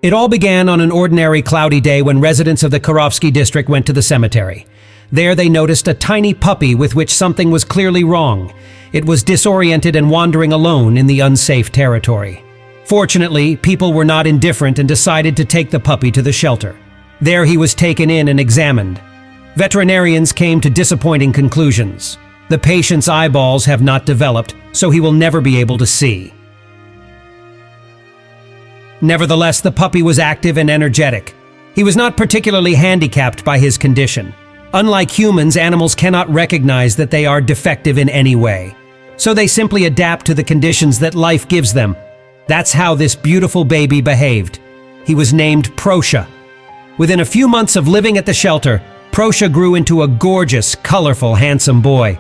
It all began on an ordinary cloudy day when residents of the Kirovsky district went to the cemetery. There they noticed a tiny puppy with which something was clearly wrong. It was disoriented and wandering alone in the unsafe territory. Fortunately, people were not indifferent and decided to take the puppy to the shelter. There he was taken in and examined. Veterinarians came to disappointing conclusions. The patient's eyeballs have not developed, so he will never be able to see. Nevertheless, the puppy was active and energetic. He was not particularly handicapped by his condition. Unlike humans, animals cannot recognize that they are defective in any way. So they simply adapt to the conditions that life gives them. That's how this beautiful baby behaved. He was named Prussia. Within a few months of living at the shelter, Prussia grew into a gorgeous, colorful, handsome boy.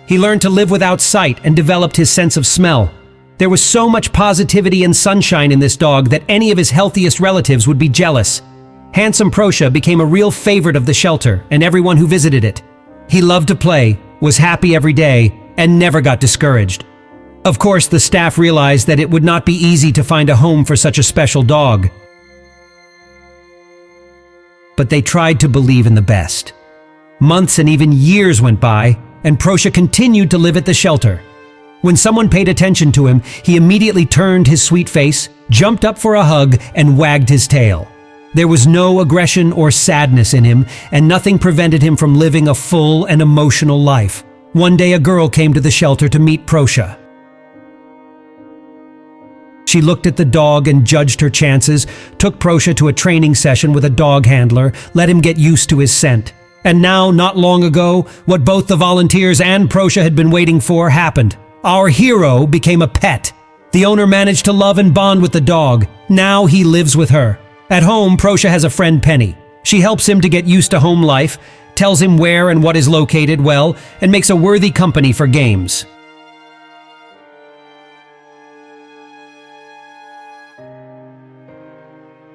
He learned to live without sight and developed his sense of smell. There was so much positivity and sunshine in this dog that any of his healthiest relatives would be jealous. Handsome Prussia became a real favorite of the shelter and everyone who visited it. He loved to play, was happy every day, and never got discouraged. Of course, the staff realized that it would not be easy to find a home for such a special dog. But they tried to believe in the best. Months and even years went by, and Prussia continued to live at the shelter. When someone paid attention to him, he immediately turned his sweet face, jumped up for a hug, and wagged his tail. There was no aggression or sadness in him, and nothing prevented him from living a full and emotional life. One day a girl came to the shelter to meet Prussia. She looked at the dog and judged her chances, took Prussia to a training session with a dog handler, let him get used to his scent. And now, not long ago, what both the volunteers and Prussia had been waiting for happened. Our hero became a pet. The owner managed to love and bond with the dog. Now he lives with her. At home, Prussia has a friend, Penny. She helps him to get used to home life, tells him where and what is located well, and makes a worthy company for games.